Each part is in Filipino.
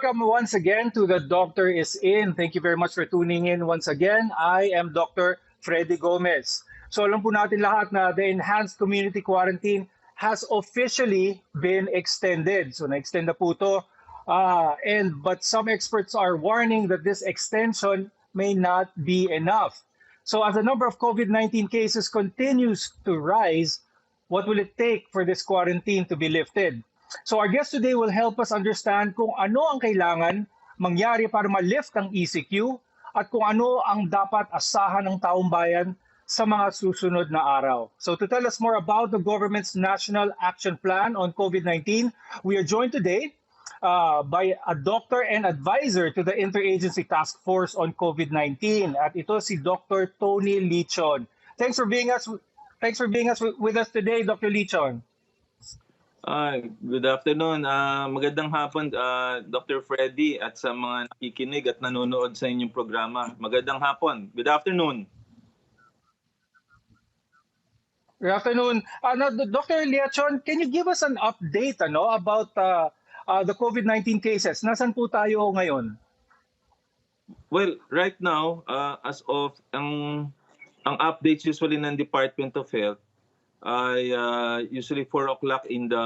welcome once again to The Doctor is In. Thank you very much for tuning in once again. I am Dr. Freddy Gomez. So alam po natin lahat na the enhanced community quarantine has officially been extended. So na-extend na po ito. But some experts are warning that this extension may not be enough. So as the number of COVID-19 cases continues to rise, what will it take for this quarantine to be lifted? So our guest today will help us understand kung ano ang kailangan mangyari para ma-lift ang ECQ at kung ano ang dapat asahan ng taong bayan sa mga susunod na araw. So to tell us more about the government's National Action Plan on COVID-19, we are joined today by a doctor and advisor to the Interagency Task Force on COVID-19. At ito si Dr. Tony Leachon. Thanks for being with us today, Dr. Leachon. Good afternoon. Magandang hapon, Dr. Freddy, at sa mga nakikinig at nanonood sa inyong programa. Magandang hapon. Good afternoon. Good afternoon. Dr. Leachon, can you give us an update about the COVID-19 cases? Nasaan po tayo ngayon? Well, right now, as of ang updates usually ng Department of Health, usually 4 o'clock in the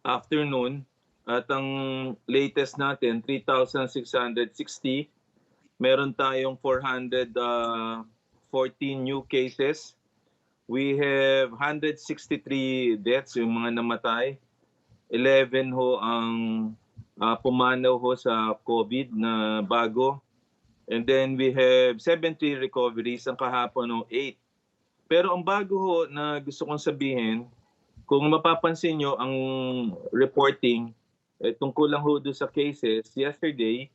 afternoon, at ang latest natin 3,660. Meron tayong 414 new cases. We have 163 deaths, yung mga namatay. 11 ho ang pumanaw ho sa COVID na bago. And then we have 70 recoveries, ang kahapon ho 8. Pero ang bago ho na gusto kong sabihin, kung mapapansin nyo ang reporting tungkol lang ho doon sa cases, yesterday,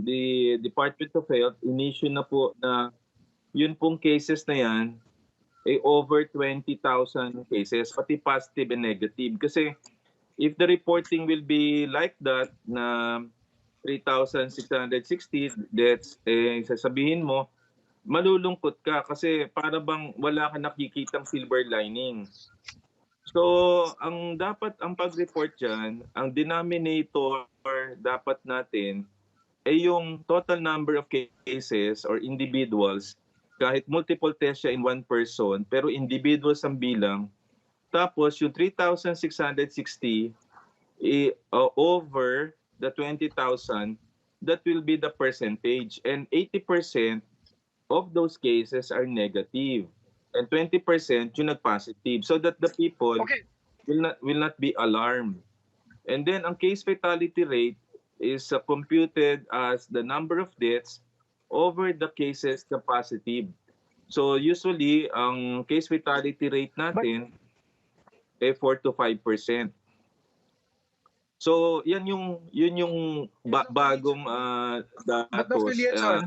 the Department of Health initiate na po na yun pong cases na yan ay over 20,000 cases, pati positive and negative. Kasi if the reporting will be like that, na 3,660 deaths, sasabihin mo, malulungkot ka kasi para bang wala ka nakikitang silver lining. So, ang pag-report dyan, ang denominator dapat natin ay yung total number of cases or individuals, kahit multiple tests siya in one person, pero individuals ang bilang. Tapos yung 3,660 over the 20,000, that will be the percentage. And 80% of those cases are negative and 20% yung nag-positive, so that the people will not be alarmed. And then ang case fatality rate is computed as the number of deaths over the cases na positive. So usually ang case fatality rate natin ay 4 to 5%. So yun yung bagong datos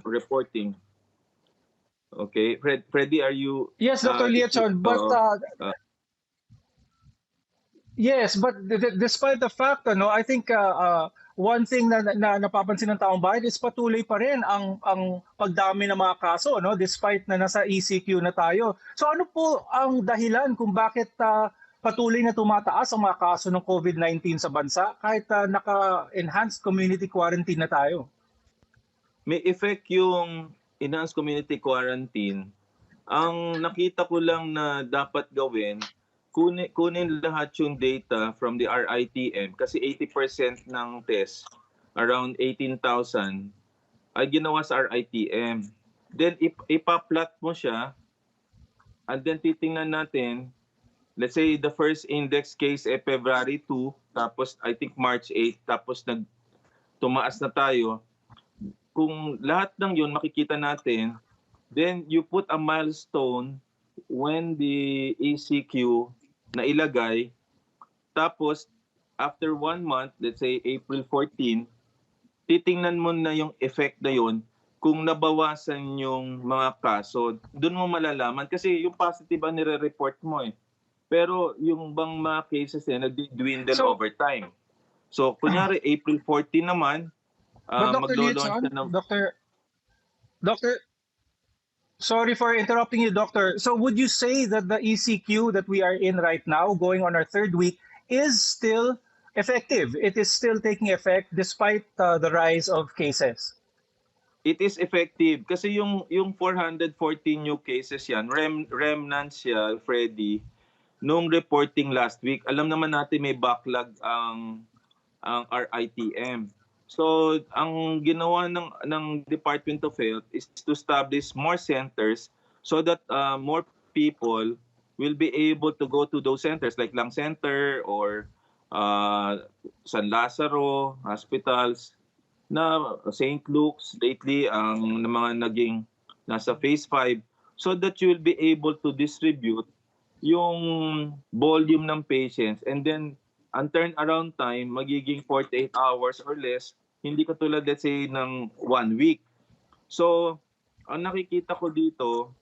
reporting. Okay, Freddy, are you? Yes, Dr. Leachon, but yes, but despite the fact, I think one thing na napapansin ng taong bayan is patuloy pa rin ang pagdami ng mga kaso, despite na nasa ECQ na tayo. So ano po ang dahilan kung bakit patuloy na tumataas ang mga kaso ng COVID-19 sa bansa kahit naka-enhanced community quarantine na tayo? May effect yung enhanced community quarantine. Ang nakita ko lang na dapat gawin, kunin lahat yung data from the RITM kasi 80% ng test, around 18,000, ay ginawa sa RITM. Then ipa-plot mo siya, and then titingnan natin, let's say the first index case ay February 2, tapos I think March 8, tapos tumaas na tayo. Kung lahat ng yun makikita natin, then you put a milestone when the ECQ na ilagay. Tapos, after 1 month, let's say April 14, titingnan mo na yung effect na yun kung nabawasan yung mga kaso. Doon mo malalaman kasi yung positive ang nire-report mo eh. Pero yung bang mga cases nag-dwindle over time. So, kunyari April 14 naman, Leachon, Doctor, sorry for interrupting you, Doctor. So would you say that the ECQ that we are in right now, going on our 3rd week, is still effective. It is still taking effect despite the rise of cases. It is effective kasi yung 414 new cases yan, remnants siya, Freddy, nung reporting last week. Alam naman natin may backlog ang RITM. So, ang ginawa ng Department of Health is to establish more centers so that more people will be able to go to those centers like Lung Center or San Lazaro hospitals na St. Luke's lately ang mga naging nasa phase 5 so that you will be able to distribute yung volume ng patients and then ang turnaround time magiging 48 hours or less, hindi katulad let's say ng 1 week. So, ang nakikita ko dito,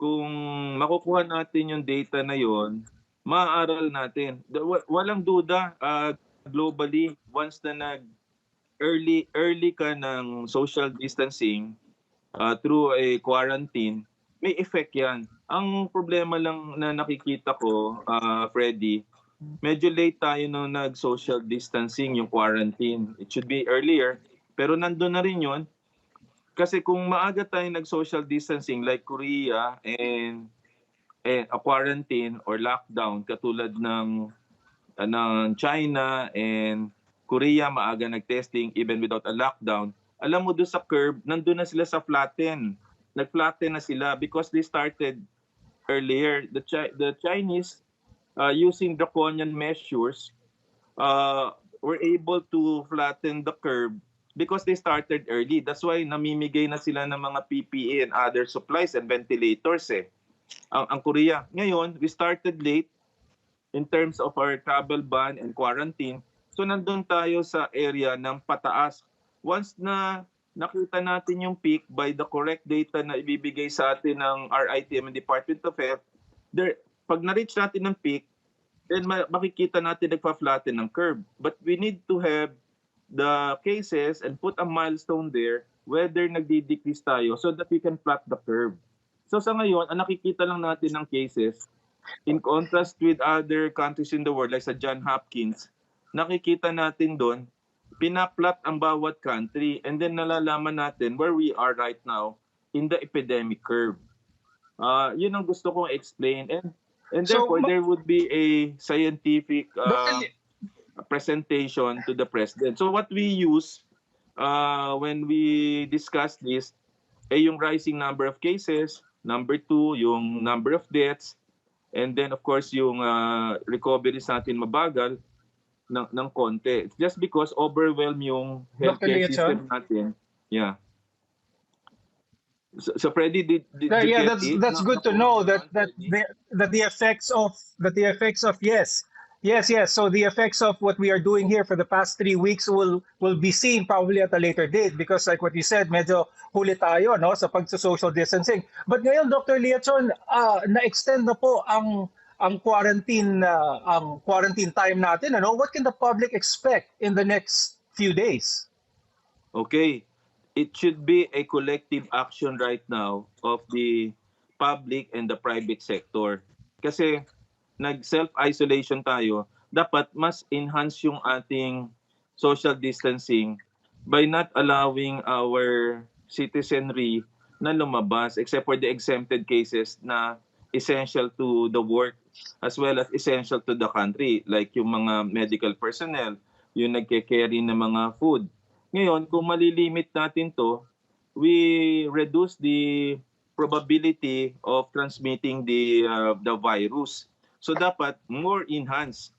kung makukuha natin yung data na yon, maaaral natin. Walang duda globally once na early ka ng social distancing through a quarantine, may effect yan. Ang problema lang na nakikita ko, Freddy, medyo late tayo nung nag-social distancing, yung quarantine. It should be earlier. Pero nandun na rin yun. Kasi kung maaga tayo nag-social distancing like Korea and a quarantine or lockdown katulad ng China and Korea maaga nag-testing even without a lockdown, alam mo doon sa curve, nandun na sila sa flatten. Nag-flatten na sila because they started earlier. The Chinese, using draconian measures, were able to flatten the curve because they started early. That's why namimigay na sila ng mga PPE and other supplies and ventilators ang Korea. Ngayon, we started late in terms of our travel ban and quarantine. So nandun tayo sa area ng pataas. Once na nakita natin yung peak by the correct data na ibibigay sa atin ng RITM and Department of Health, pag na-reach natin ng peak, then makikita natin nagpa-flatten ng curve. But we need to have the cases and put a milestone there whether nagdi-decrease tayo so that we can plot the curve. So sa ngayon, ang nakikita lang natin ng cases, in contrast with other countries in the world like sa Johns Hopkins, nakikita natin doon, pinaplot ang bawat country and then nalalaman natin where we are right now in the epidemic curve. Yun ang gusto kong explain and therefore there would be a scientific presentation to the president. So what we use when we discuss this ay yung rising number of cases, number 2, yung number of deaths, and then of course yung recoveries natin mabagal ng konti. It's just because overwhelm yung healthcare system natin. Yeah. So Freddy, did you yeah, get it? that's good to know that the effects of yes. So the effects of what we are doing here for the past 3 weeks will be seen probably at a later date because like what you said, medyo huli tayo no sa pag-social distancing. But ngayon, Dr. Leachon, na-extend na po ang quarantine time natin. Ano? What can the public expect in the next few days? Okay. It should be a collective action right now of the public and the private sector. Kasi nag-self-isolation tayo, dapat mas enhance yung ating social distancing by not allowing our citizenry na lumabas except for the exempted cases na essential to the work as well as essential to the country like yung mga medical personnel, yung nagke-carry ng mga food. Ngayon, kung malilimit natin to, we reduce the probability of transmitting the virus. So dapat more enhanced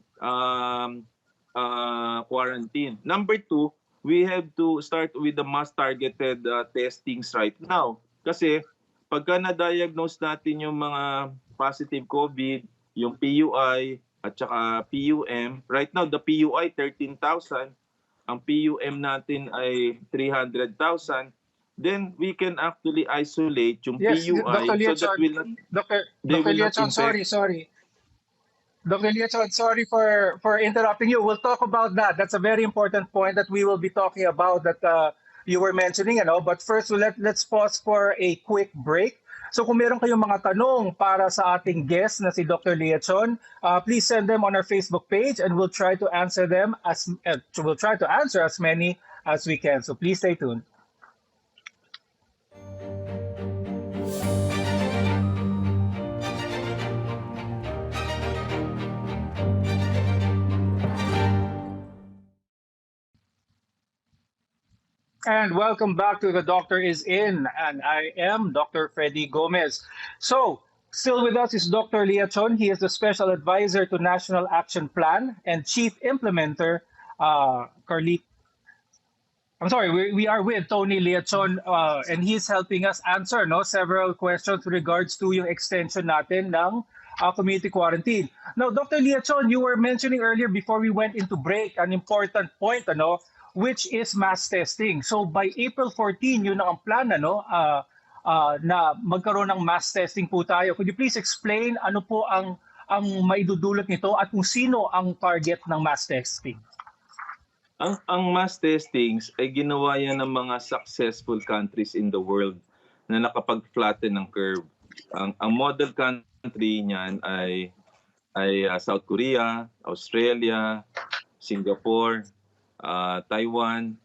quarantine. Number 2, we have to start with the mass targeted testings right now. Kasi pagka na-diagnose natin yung mga positive COVID, yung PUI at saka PUM, right now the PUI 13,000, ang PUM natin ay 300,000, then we can actually isolate yung PUI Dr. Leachon, so that will not, Dr. Leachon, sorry. Dr. Leachon, sorry for interrupting you. We'll talk about that. That's a very important point that we will be talking about that you were mentioning. But first, let's pause for a quick break. So kung meron kayong mga tanong para sa ating guest na si Dr. Leachon, please send them on our Facebook page and we'll try to answer them we'll try to answer as many as we can. So please stay tuned. And welcome back to The Doctor is In, and I am Dr. Freddy Gomez. So, still with us is Dr. Leachon. He is the Special Advisor to National Action Plan and Chief Implementer, Carly. I'm sorry, we are with Tony Leachon, and he's helping us answer several questions with regards to yung extension natin ng community quarantine. Now, Dr. Leachon, you were mentioning earlier before we went into break an important point, which is mass testing. So by April 14, yun ang plan, na magkaroon ng mass testing po tayo. Could you please explain ano po ang maidudulot nito at kung sino ang target ng mass testing? Ang mass testings ay ginawa yan ng mga successful countries in the world na nakapag-flatten ng curve. Ang model country niyan ay South Korea, Australia, Singapore, Taiwan,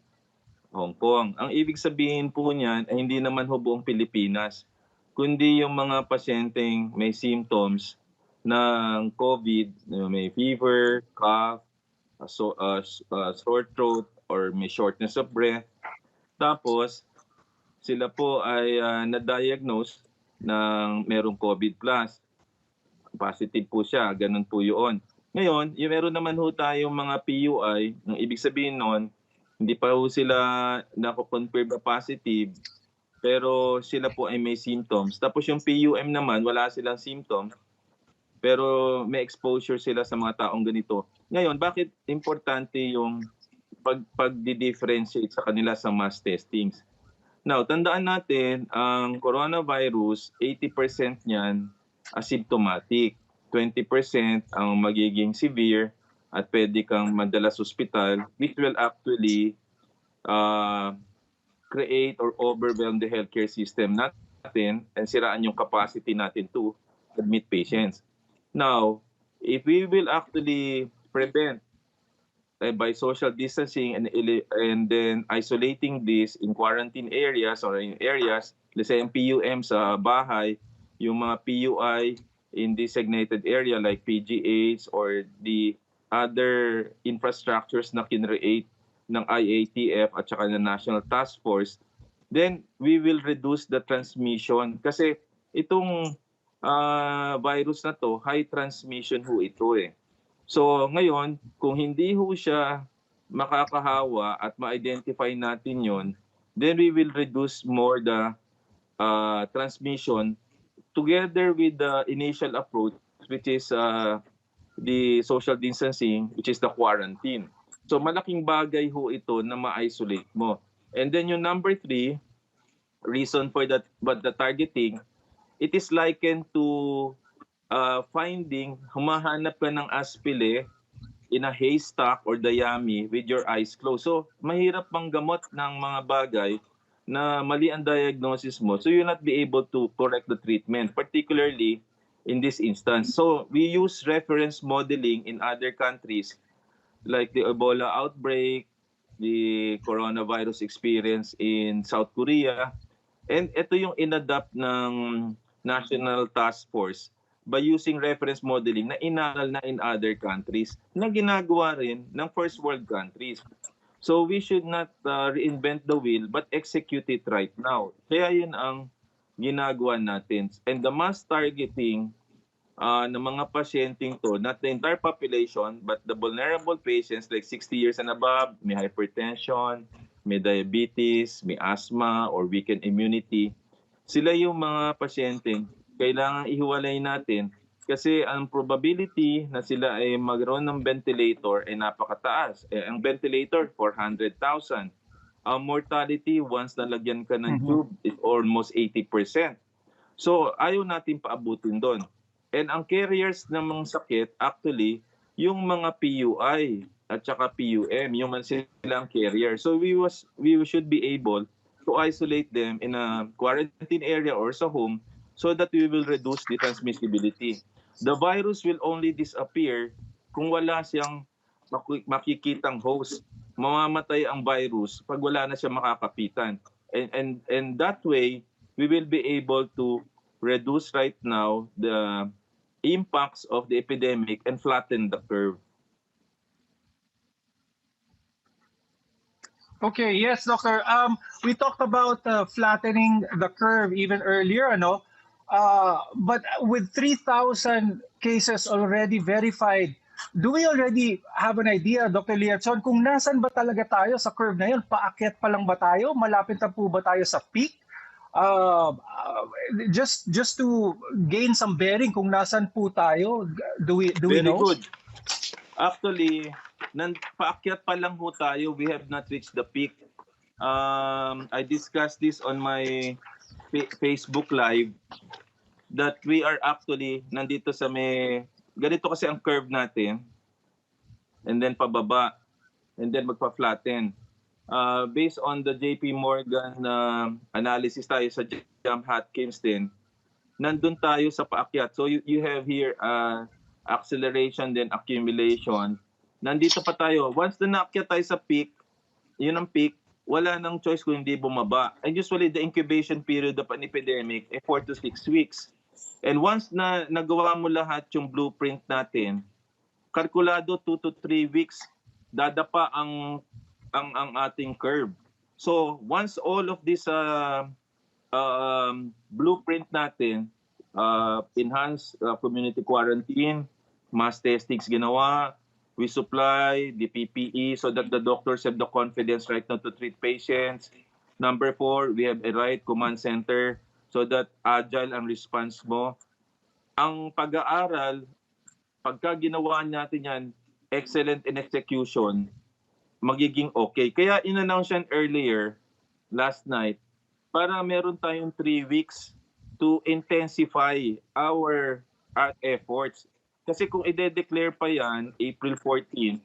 Hong Kong. Ang ibig sabihin po niyan ay hindi naman buong Pilipinas, kundi yung mga pasyenteng may symptoms ng COVID, may fever, cough, sore throat, or may shortness of breath. Tapos, sila po ay na-diagnose ng merong COVID+. Positive po siya, ganun po yun. Ngayon, yung meron naman tayong mga PUI, ang ibig sabihin nun, hindi pa sila nako-confirm na positive, pero sila po ay may symptoms. Tapos yung PUM naman, wala silang symptoms, pero may exposure sila sa mga taong ganito. Ngayon, bakit importante yung pag-differentiate sa kanila sa mass testings? Now, tandaan natin, ang coronavirus, 80% niyan asymptomatic. 20% ang magiging severe at pwede kang madala sa ospital, which will actually create or overwhelm the healthcare system natin and siraan yung capacity natin to admit patients. Now, if we will actually prevent by social distancing and then isolating this in quarantine areas or in areas, let's say ang PUM sa bahay, yung mga PUI in designated area like PGH or the other infrastructures na kinreate ng IATF at saka ng National Task Force, then we will reduce the transmission. Kasi itong virus na to, high transmission ito eh. So ngayon, kung hindi siya makakahawa at ma-identify natin yon, then we will reduce more the transmission together with the initial approach, which is the social distancing, which is the quarantine. So malaking bagay ito na ma-isolate mo. And then yung number 3, reason for that, but the targeting, it is likened to humahanap ka ng aspile in a haystack or dayami with your eyes closed. So, mahirap bang gamot ng mga bagay na mali ang diagnosis mo. So, you'll not be able to correct the treatment, particularly in this instance. So, we use reference modeling in other countries like the Ebola outbreak, the coronavirus experience in South Korea. And ito yung inadapt ng National Task Force by using reference modeling na inaral na in other countries na ginagawa rin ng first world countries. So we should not reinvent the wheel but execute it right now. Kaya yun ang ginagawa natin. And the mass targeting ng mga pasyenteng to, not the entire population, but the vulnerable patients like 60 years and above, may hypertension, may diabetes, may asthma, or weakened immunity. Sila yung mga pasyenteng kailangan ihiwalay natin kasi ang probability na sila ay magkaroon ng ventilator ay napakataas. Ang ventilator, 400,000. Ang mortality, once nalagyan ka ng tube, is almost 80%. So, ayaw natin paabutin doon. And ang carriers ng mga sakit, actually, yung mga PUI at saka PUM, yung silang carrier. So, we should be able to isolate them in a quarantine area or sa home so that we will reduce the transmissibility. The virus will only disappear kung wala siyang makikitang host. Mamamatay ang virus pag wala na siya makakapitan. And that way, we will be able to reduce right now the impacts of the epidemic and flatten the curve. Okay, yes, Doctor. We talked about flattening the curve even earlier, ano? But with 3,000 cases already verified, do we already have an idea, Dr. Leachon, kung nasan ba talaga tayo sa curve na yun? Paakyat pa lang ba tayo? Malapit na po ba tayo sa peak? Just to gain some bearing kung nasan po tayo, do we Very know? good. Actually, paakyat pa lang ho tayo. We have not reached the peak. I discussed this on my Facebook Live that we are actually nandito sa may, ganito kasi ang curve natin, and then pababa, and then magpa-flatten. Based on the JP Morgan analysis tayo sa Johns Hopkins din, nandun tayo sa paakyat. So you have here acceleration, then accumulation. Nandito pa tayo. Once na naakyat tayo sa peak, yun ang peak, wala nang choice kung hindi bumaba. And usually the incubation period of an epidemic ay 4 to 6 weeks. And once na nagawa mo lahat yung blueprint natin, kalkulado 2 to 3 weeks, dadapa ang ating curve. So once all of this blueprint natin, enhanced community quarantine, mass testings ginawa, we supply the PPE so that the doctors have the confidence right now to treat patients. Number 4, we have a right command center so that agile ang response mo. Ang pag-aaral, pagka ginawa natin yan, excellent in execution, magiging okay. Kaya in-announce yan earlier, last night, para meron tayong 3 weeks to intensify our efforts. Kasi kung i-declare pa yan, April 14,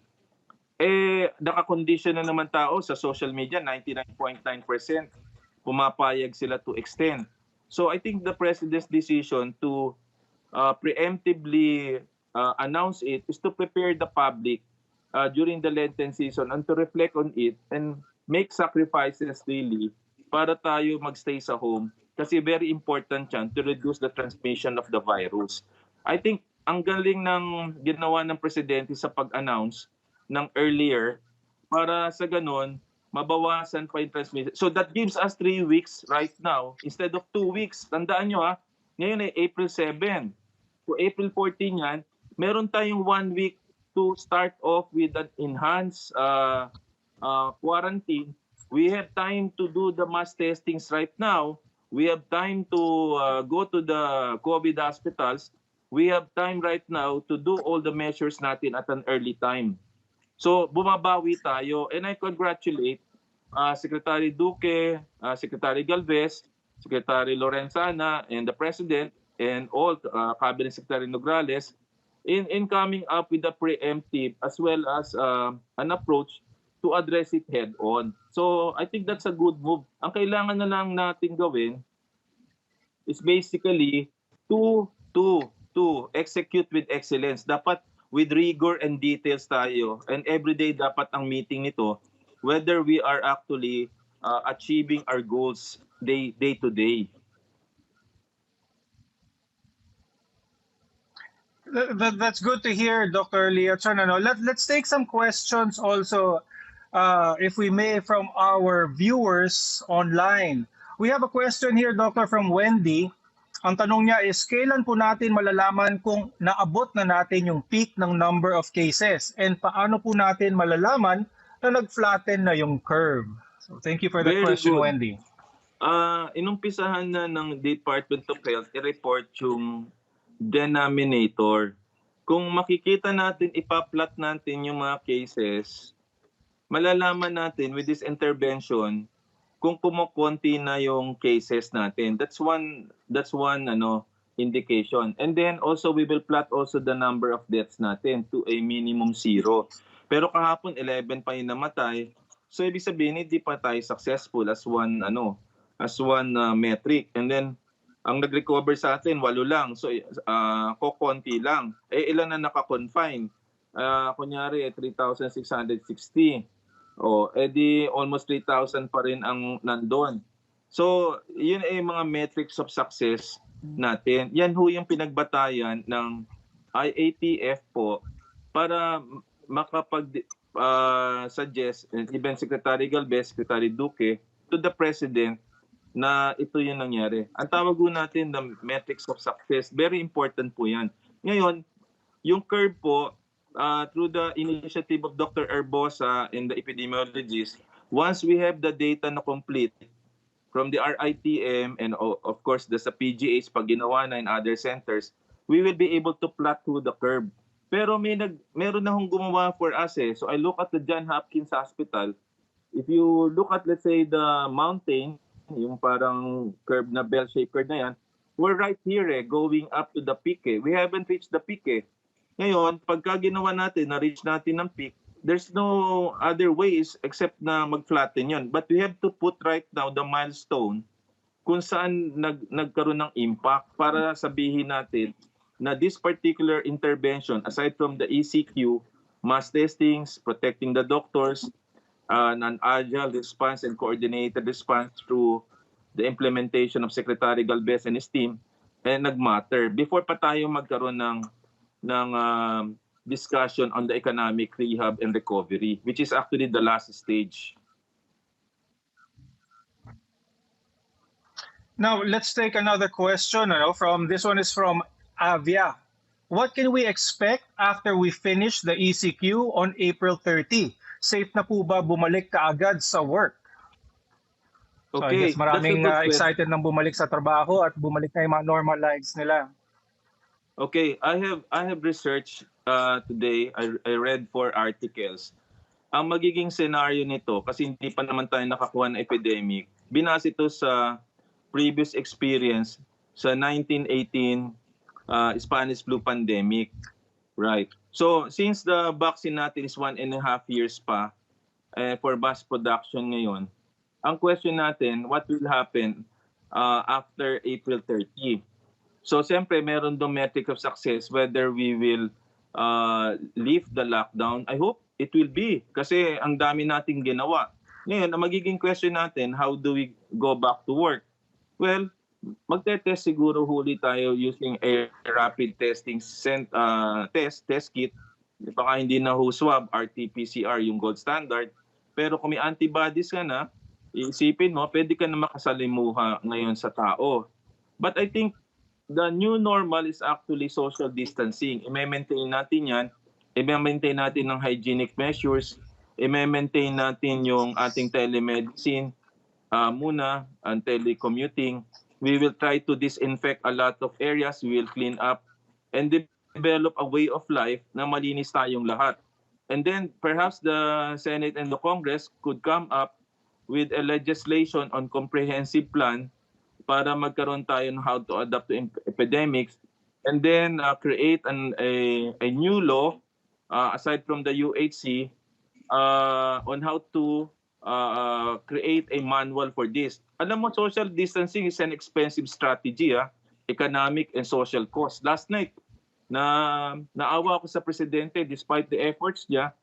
naka-condition na naman tao sa social media, 99.9% pumapayag sila to extend. So I think the President's decision to preemptively announce it is to prepare the public during the Lenten season and to reflect on it and make sacrifices really para tayo magstay sa home. Kasi very important yan to reduce the transmission of the virus. I think ang galing ng ginawa ng Presidente sa pag-announce ng earlier para sa ganun, mabawasan pa yung transmission. So that gives us 3 weeks right now instead of 2 weeks. Tandaan nyo ngayon ay April 7. So April 14 yan, meron tayong 1 week to start off with an enhanced quarantine. We have time to do the mass testings right now. We have time to go to the COVID hospitals. We have time right now to do all the measures natin at an early time. So bumabawi tayo, and I congratulate Secretary Duque, Secretary Galvez, Secretary Lorenzana, and the President, and all Cabinet Secretary Nograles in coming up with a preemptive as well as an approach to address it head on. So I think that's a good move. Ang kailangan na lang natin gawin is basically to execute with excellence. Dapat with rigor and details tayo. And everyday dapat ang meeting nito whether we are actually achieving our goals day to day. That's good to hear, Dr. Leachon. Let's take some questions also, if we may, from our viewers online. We have a question here, Doctor, from Wendy. Ang tanong niya is, kailan po natin malalaman kung naabot na natin yung peak ng number of cases? And paano po natin malalaman na nag-flatten na yung curve? So thank you for the question, good. Wendy. Inumpisahan na ng Department of Health i-report yung denominator. Kung makikita natin, ipa-plot natin yung mga cases, malalaman natin with this intervention kung kumukonti na yung cases natin. That's one indication. And then also we will plot also the number of deaths natin to a minimum 0. Pero kahapon 11 pa yung namatay. So ibig sabihin hindi pa tayo successful as one metric. And then Ang nag-recover sa atin, 8 lang. So, kokonti lang. Ilan na naka-confine? Kunyari, 3,660. Di almost 3,000 pa rin ang nandun. So, yun ay mga metrics of success natin. Yan ho yung pinagbatayan ng IATF po para makapag-suggest, even Secretary Galvez, Secretary Duque, to the President na ito yung nangyari. Ang tawag po natin na metrics of success, very important po yan. Ngayon, yung curve po, through the initiative of Dr. Erbosa and the epidemiologist, once we have the data na complete from the RITM and of course the sa PGH pag ginawa na in other centers, we will be able to plot through the curve. Pero meron na hong gumawa for us eh. So I look at the John Hopkins Hospital. If you look at, let's say, the mountain, yung parang curve na bell-shaped curve na yan, we're right here going up to the peak eh. We haven't reached the peak eh. Ngayon, pagka ginawa natin, na-reach natin ng peak, there's no other ways except na mag-flatten yun. But we have to put right now the milestone kung saan nagkaroon ng impact para sabihin natin na this particular intervention, aside from the ECQ, mass testings, protecting the doctors, non-agile response and coordinated response through the implementation of Secretary Galvez and his team, nag-matter. Before pa tayo magkaroon ng discussion on the economic rehab and recovery, which is actually the last stage. Now, let's take another question. From this one is from Avia. What can we expect after we finish the ECQ on April 30? Safe na po ba bumalik kaagad sa work? So I guess maraming excited nang bumalik sa trabaho at bumalik na yung mga normal lives nila. Okay, I have researched today. I read 4 articles. Ang magiging scenario nito, kasi hindi pa naman tayo nakakuha ng epidemic, binase ito sa previous experience sa 1918 Spanish flu pandemic. Right. So, since the vaccine natin is 1.5 years pa for mass production ngayon, ang question natin, what will happen after April 30? So, siyempre, meron dong metric of success whether we will lift the lockdown. I hope it will be kasi ang dami nating ginawa. Ngayon, ang magiging question natin, how do we go back to work? Well, magte-test siguro huli tayo using a rapid testing test kit. Baka hindi na swab, RT-PCR yung gold standard. Pero kung may antibodies ka na, iisipin mo, pwede ka na makasalimuha ngayon sa tao. But I think the new normal is actually social distancing. I-maintain natin yan. I-maintain natin ng hygienic measures. I-maintain natin yung ating telemedicine muna, ang telecommuting. We will try to disinfect a lot of areas. We will clean up and develop a way of life na malinis tayong lahat. And then perhaps the Senate and the Congress could come up with a legislation on comprehensive plan para magkaroon tayo ng how to adapt to epidemics and then create a new law aside from the UHC on how to create a manual for this. Alam mo, social distancing is an expensive strategy, economic and social cost. Last night, naawa ako sa presidente despite the efforts niya.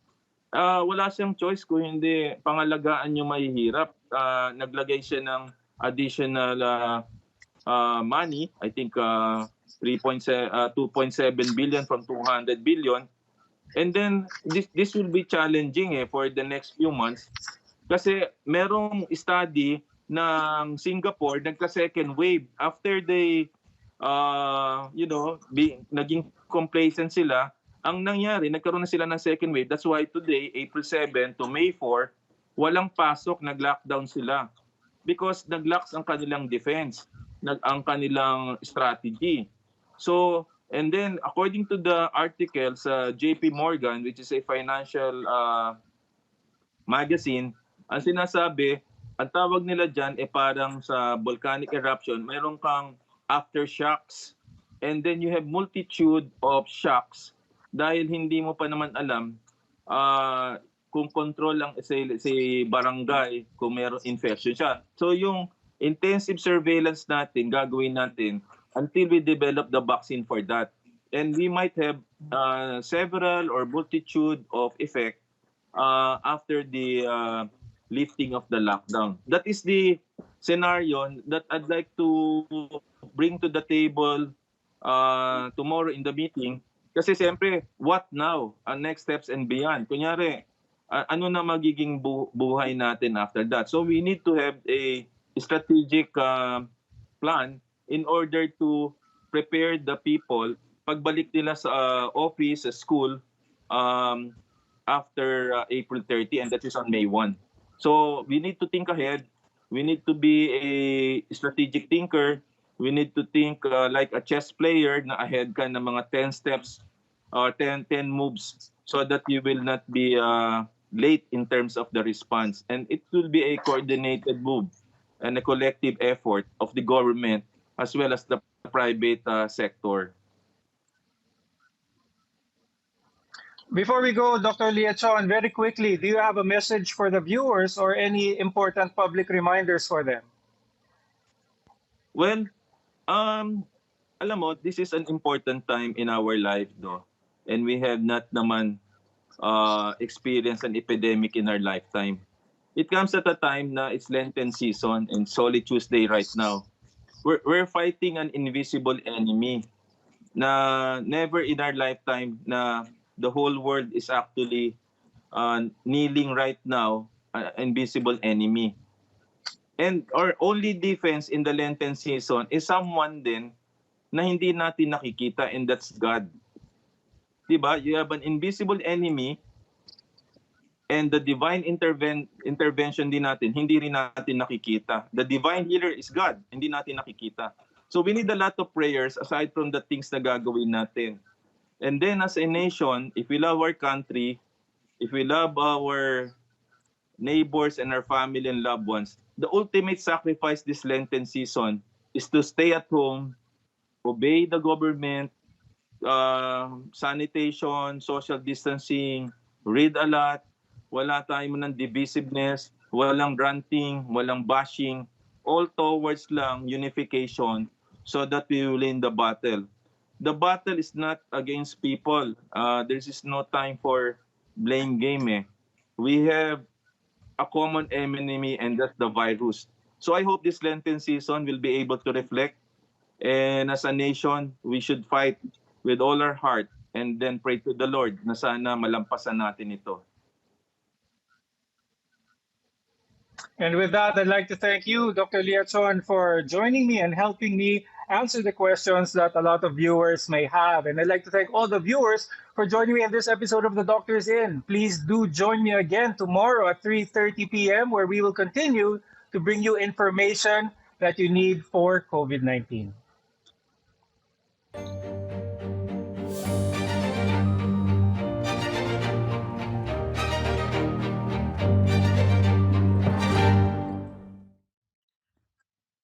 Wala siyang choice kung hindi pangalagaan yung mahihirap. Naglagay siya ng additional money, I think 2.7 billion from 200 billion. And then this will be challenging for the next few months kasi merong study ng Singapore nagka-second wave after they naging complacent sila. Ang nangyari, nagkaroon na sila ng second wave. That's why today, April 7 to May 4, walang pasok, nag-lockdown sila. Because nag-lax ang kanilang defense, ang kanilang strategy. So, and then according to the article sa JP Morgan, which is a financial magazine, ang sinasabi, ang tawag nila dyan parang sa volcanic eruption, mayroon kang aftershocks. And then you have multitude of shocks dahil hindi mo pa naman alam kung control lang say barangay kung mayroong infection siya. So yung intensive surveillance natin, gagawin natin until we develop the vaccine for that. And we might have several or multitude of effect after the lifting of the lockdown. That is the scenario that I'd like to bring to the table tomorrow in the meeting. Kasi siyempre, what now? Next steps and beyond. Kunyari, ano na magiging buhay natin after that? So we need to have a strategic plan in order to prepare the people pagbalik nila sa office, sa school, um, after April 30, and that is on May 1. So we need to think ahead. We need to be a strategic thinker. We need to think like a chess player na ahead ka ng mga 10 steps or 10 moves so that you will not be late in terms of the response. And it will be a coordinated move and a collective effort of the government as well as the private sector. Before we go, Dr. Leachon, very quickly, do you have a message for the viewers or any important public reminders for them? Well, alam mo, this is an important time in our life, though. And we have not naman experienced an epidemic in our lifetime. It comes at a time na it's Lenten season and Holy Tuesday right now. We're fighting an invisible enemy na never in our lifetime na the whole world is actually kneeling right now, invisible enemy. And our only defense in the Lenten season is someone din na hindi natin nakikita, and that's God. Diba? You have an invisible enemy and the divine intervention din natin, hindi rin natin nakikita. The divine healer is God, hindi natin nakikita. So we need a lot of prayers aside from the things na gagawin natin. And then as a nation, if we love our country, if we love our neighbors and our family and loved ones, the ultimate sacrifice this Lenten season is to stay at home, obey the government, sanitation, social distancing, read a lot, wala tayong ng divisiveness, walang ranting, walang bashing, all towards lang unification so that we will win the battle. The battle is not against people. There is no time for blame game. We have a common enemy, and that's the virus. So I hope this Lenten season will be able to reflect, and as a nation, we should fight with all our heart and then pray to the Lord na sana malampasan natin ito. And with that, I'd like to thank you, Dr. Leachon, for joining me and helping me answer the questions that a lot of viewers may have. And I'd like to thank all the viewers for joining me in this episode of The Doctor's In. Please do join me again tomorrow at 3:30 p.m. where we will continue to bring you information that you need for COVID-19.